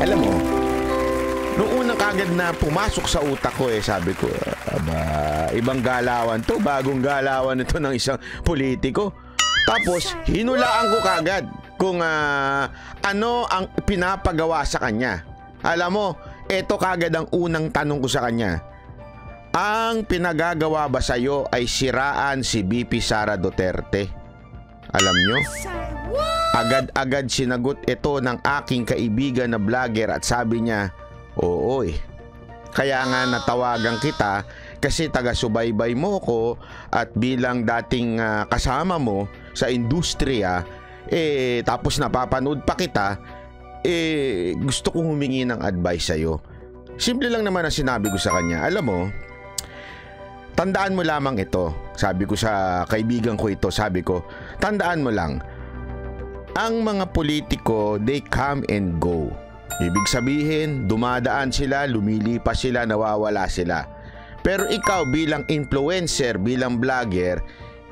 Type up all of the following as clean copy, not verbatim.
Alam mo, nung unang kagad na pumasok sa utak ko sabi ko, aba, ibang galawan to, bagong galawan ito ng isang politiko. Tapos, hinulaan ko kagad kung ano ang pinapagawa sa kanya. Alam mo, ito kagad ang unang tanong ko sa kanya. Ang pinagagawa ba sa'yo ay siraan si VP Sara Duterte? Alam nyo? Agad-agad sinagot ito ng aking kaibigan na vlogger at sabi niya, oo kaya nga natawagan kita kasi taga-subaybay mo ko at bilang dating kasama mo sa industriya, tapos napapanood pa kita, gusto kong humingi ng advice sa'yo. Simple lang naman ang sinabi ko sa kanya. Alam mo, tandaan mo lamang ito. Sabi ko sa kaibigan ko ito, sabi ko, tandaan mo lang, ang mga politiko, they come and go. Ibig sabihin, dumadaan sila, lumilipas sila, nawawala sila. Pero ikaw bilang influencer, bilang vlogger,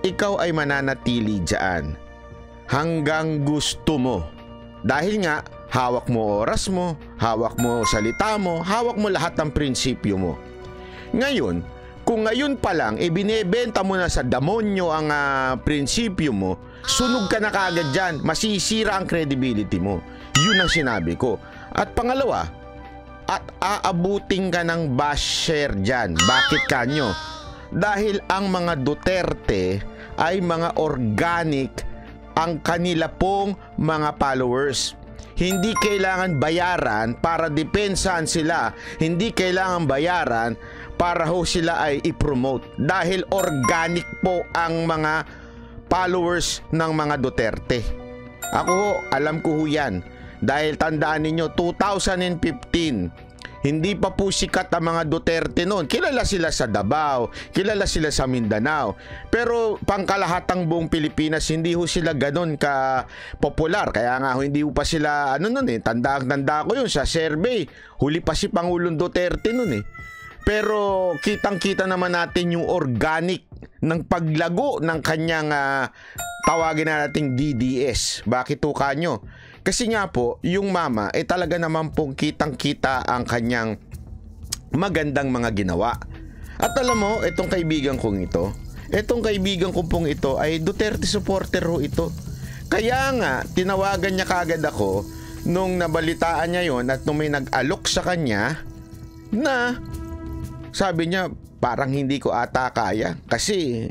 ikaw ay mananatili dyan hanggang gusto mo. Dahil nga, hawak mo oras mo, hawak mo salita mo, hawak mo lahat ng prinsipyo mo. Ngayon, kung ngayon pa lang, binebenta mo na sa demonyo ang prinsipyo mo, sunog ka na kagad dyan, masisira ang credibility mo. Yun ang sinabi ko. At pangalawa, at aabutin ka ng basher dyan. Bakit kanyo? Dahil ang mga Duterte ay mga organic ang kanila pong mga followers. Hindi kailangan bayaran para depensahan sila. Hindi kailangan bayaran para ho sila ay i-promote. Dahil organic po ang mga followers ng mga Duterte. Ako ho, alam ko ho yan. Dahil tandaan ninyo, 2015, hindi pa po sikat ang mga Duterte noon. Kilala sila sa Davao, kilala sila sa Mindanao. Pero pangkalahatang buong Pilipinas, hindi ho sila ganon ka-popular. Kaya nga hindi ho pa sila, tanda ko yun sa survey. Huli pa si Pangulong Duterte noon Pero kitang-kita naman natin yung organic ng paglago ng kanyang tawagin na nating DDS. Bakit ho kanyo? Kasi nga po, yung mama, talaga naman pong kitang-kita ang kanyang magandang mga ginawa. At alam mo, itong kaibigan kong ito ay Duterte supporter ho ito. Kaya nga, tinawagan niya kagad ako nung nabalitaan niya yon at nung may nag-alok sa kanya na sabi niya, parang hindi ko ata kaya kasi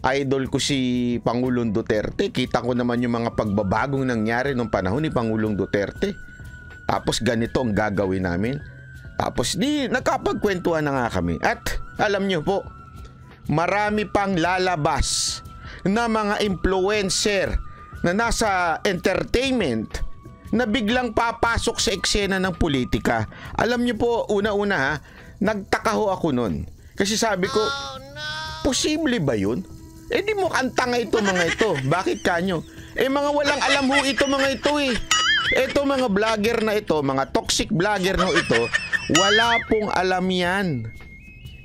idol ko si Pangulong Duterte. Kita ko naman yung mga pagbabagong nangyari nung panahon ni Pangulong Duterte. Tapos ganito ang gagawin namin. Tapos nakapagkwentuhan na nga kami. At alam nyo po, marami pang lalabas na mga influencer na nasa entertainment na biglang papasok sa eksena ng politika. Alam nyo po, una-una nagtaka ho ako nun. Kasi sabi ko, posible ba yun? Di mo kantanga ito mga ito. Bakit kanyo? Mga walang alam ho ito mga ito Ito mga vlogger na ito, mga toxic vlogger na ito, wala pong alam yan.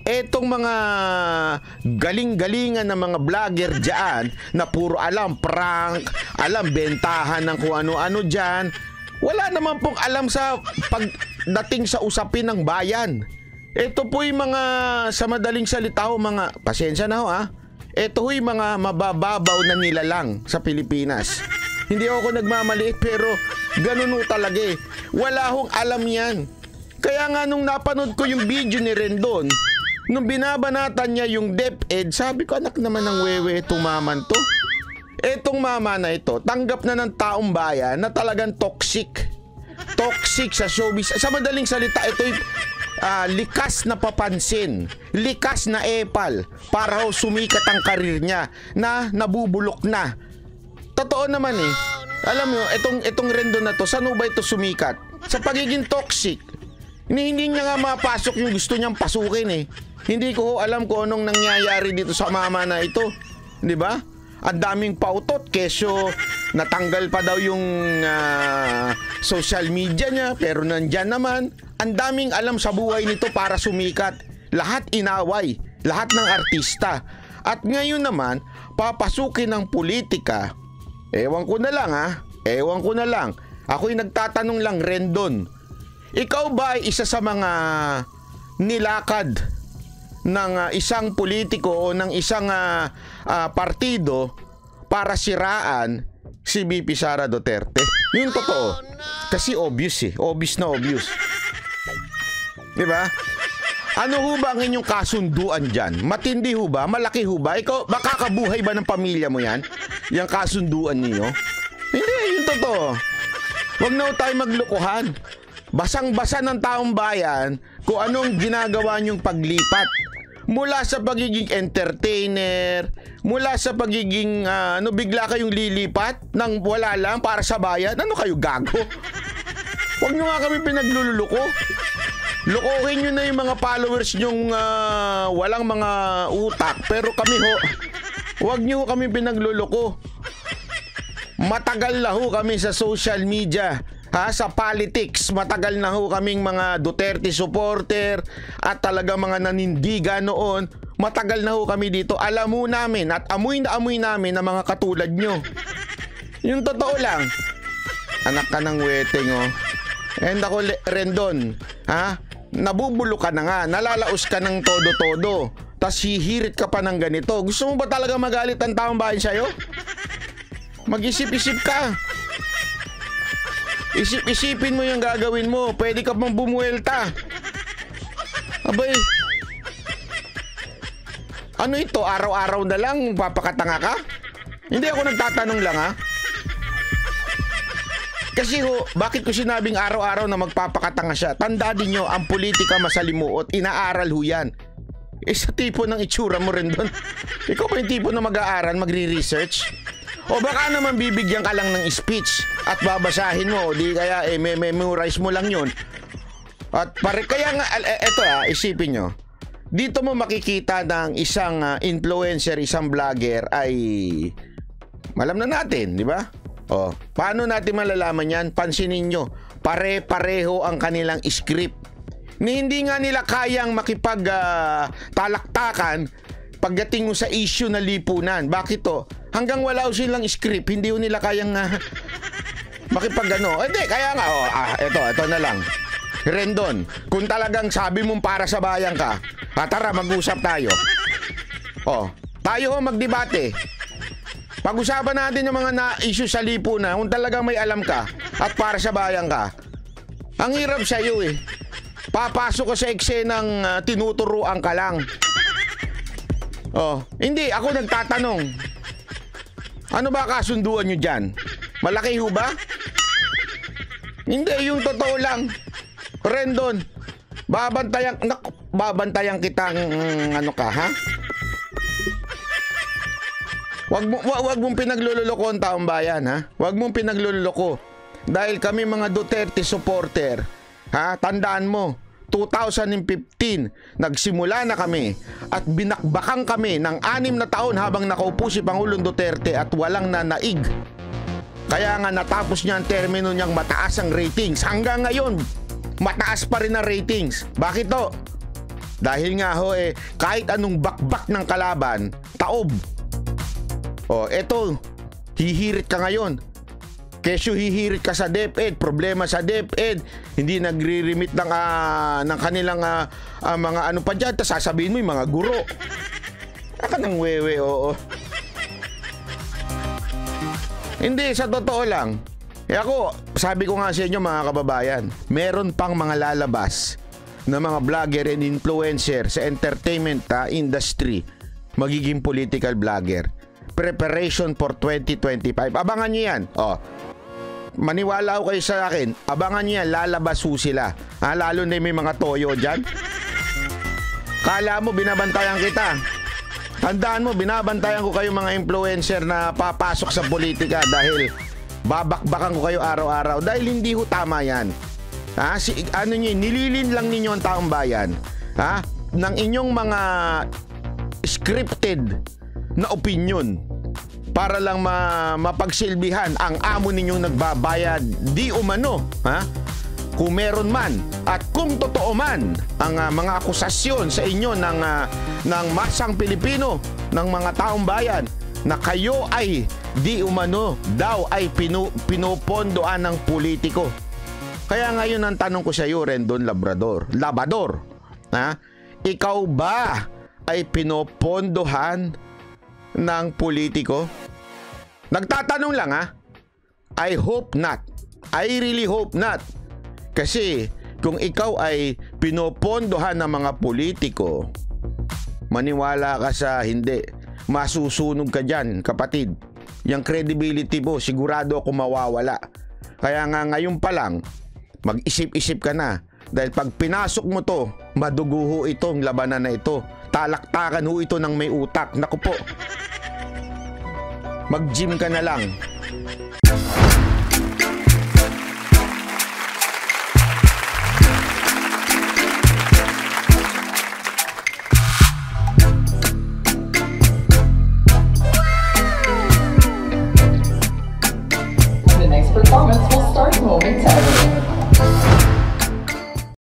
Etong mga galing-galingan na mga vlogger dyan na puro alam prank, alam bentahan ng kung ano-ano dyan, wala naman pong alam sa pagdating sa usapin ng bayan. Ito po yung mga, sa madaling salita ho, mga, pasensya na ho ito ho'y mga mabababaw na nilalang sa Pilipinas. Hindi ako nagmamaliit pero ganun ho talaga Wala hong alam yan. Kaya nga nung napanood ko yung video ni Rendon, nung binabanatan niya yung DepEd, sabi ko, anak naman ng wewe itong maman to. Etong mama na ito, tanggap na ng taong bayan na talagang toxic. Toxic sa showbiz. Sa madaling salita, ito'y likas na papansin, likas na epal para ho sumikat ang karir niya na nabubulok na. Totoo naman Alam mo, itong Rendon na to, saan ba ito sumikat? Sa pagiging toxic. Hindi niya nga mapasok yung gusto niyang pasukin Hindi ko alam kung anong nangyayari dito sa mama na ito. Di ba? Ang daming pautot, keso natanggal pa daw yung social media niya, pero nandyan naman. Ang daming alam sa buhay nito para sumikat. Lahat inaway, lahat ng artista. At ngayon naman, papasukin ng politika. Ewan ko na lang Ewan ko na lang. Ako'y nagtatanong lang, Rendon. ikaw ba ay isa sa mga nilakad ng isang politiko o ng isang partido para siraan si VP Sara Duterte? Yung totoo. Kasi obvious eh. Obvious na obvious. Diba? Ano ho ba ang inyong kasunduan dyan? Matindi ho ba? Malaki ho ba? Ikaw, makakabuhay ba ng pamilya mo yan? Yung kasunduan niyo? Hindi, yung totoo. Huwag na ho tayo maglukuhan. Basang-basa ng taong bayan kung anong ginagawa niyong paglipat. Mula sa pagiging entertainer, mula sa pagiging bigla kayong lilipat nang wala lang para sa bayan. Ano kayo, gago? Huwag nyo nga kami pinagluluko. Lukuhin nyo na yung mga followers nyong walang mga utak. Pero kami ho, huwag nyo kami pinagluluko. Matagal na ho kami sa social media. Sa politics, matagal na ho kaming mga Duterte supporter at talaga mga nanindigan noon. Matagal na ho kami dito. Alam mo namin at amoy na amoy namin na mga katulad nyo. Yung totoo lang. Anak ka ng weteng, oh. And ako, Rendon, nabubulo ka na nga. Nalalaos ka ng todo-todo. Tas hihirit ka pa ng ganito. Gusto mo ba talaga magalit ang taong bayan sa'yo? Mag-isip-isip ka. Isip-isipin mo yung gagawin mo. Pwede ka pang bumuelta. Abay. Ano ito? Araw-araw na lang papakatanga ka? Hindi ako nagtatanong lang, ha? Kasi ho, bakit ko sinabing araw-araw na magpapakatanga siya? Tandaan din nyo, ang politika masalimuot. Inaaral ho yan. Sa tipo ng itsura mo rin doon. Ikaw pa yung tipo na mag-aaral, magre-research? O baka naman bibigyan ka lang ng speech at babasahin mo, o di kaya memorize mo lang yun. At kaya nga, eto isipin nyo, dito mo makikita ng isang influencer, isang vlogger ay, malam na natin, di ba? O, paano natin malalaman yan? Pansinin nyo, pare-pareho ang kanilang script. Hindi nga nila kayang talaktakan pagdating mo sa issue na lipunan. Bakit to? Hanggang wala silang script, hindi nila kayang makipagano. Hindi, kaya nga, ito na lang. Rendon, kung talagang sabi mong para sa bayan ka, tara, mag-usap tayo. Tayo magdebate. Pag-usapan natin yung mga issue sa lipunan, kung talagang may alam ka at para sa bayan ka. Ang hirap sa'yo eh. Papasok ka sa eksenang tinuturuan ka lang. Hindi, ako nagtatanong. Ano ba kasunduan nyo dyan? Malaki ho ba? Hindi, yung totoo lang. Rendon, babantayan kitang ha? Wag mong pinagluloko ang taong bayan, ha? Wag mong pinagluloko. Dahil kami mga Duterte supporter, tandaan mo, 2015, nagsimula na kami at binakbakan kami ng 6 na taon habang nakaupo si Pangulong Duterte at walang nanaig. Kaya nga natapos niya ang termino niyang mataas ang ratings. Hanggang ngayon, mataas pa rin ang ratings. Bakit to? Dahil nga kahit anong bakbak ng kalaban, taob. Eto, hihirit ka ngayon. Kesyo hihirit ka sa DepEd, problema sa DepEd, hindi nagre-remit ng kanilang mga ano pa dyan, tapos sasabihin mo yung mga guro. Aka ng wewe, oo. Hindi, sa totoo lang. Ako, sabi ko nga sa inyo mga kababayan, meron pang mga lalabas na mga vlogger and influencer sa entertainment industry, magiging political vlogger. Preparation for 2025. Abangan nyo yan. Maniwala ko kayo sa akin, abangan niya, lalabas ho sila. Lalo na may mga toyo dyan. Kala mo, binabantayan kita. Tandaan mo, binabantayan ko kayo mga influencer na papasok sa politika dahil babakbakan ko kayo araw-araw. Dahil hindi ho tama yan. Nililin lang ninyo ang taong bayan. Ng inyong mga scripted na opinion para lang mapagsilbihan ang amo ninyong nagbabayad di umano, kung meron man at kung totoo man ang mga akusasyon sa inyo ng masang Pilipino, ng mga taong bayan na kayo ay di umano daw ay pinupondoan ng politiko. Kaya ngayon ang tanong ko sa iyo, Rendon Labrador, ha? Ikaw ba ay pinopondohan ng politiko? Nagtatanong lang, ha? I hope not. I really hope not. Kasi kung ikaw ay pinopondohan ng mga politiko, maniwala ka sa hindi, masusunog ka dyan, kapatid. Yung credibility mo, sigurado ako mawawala. Kaya nga ngayon pa lang, mag-isip-isip ka na. Dahil pag pinasok mo to, madugo ho itong labanan na ito. Talaktakan ho ito ng may utak. Naku po. Mag-gym ka na lang.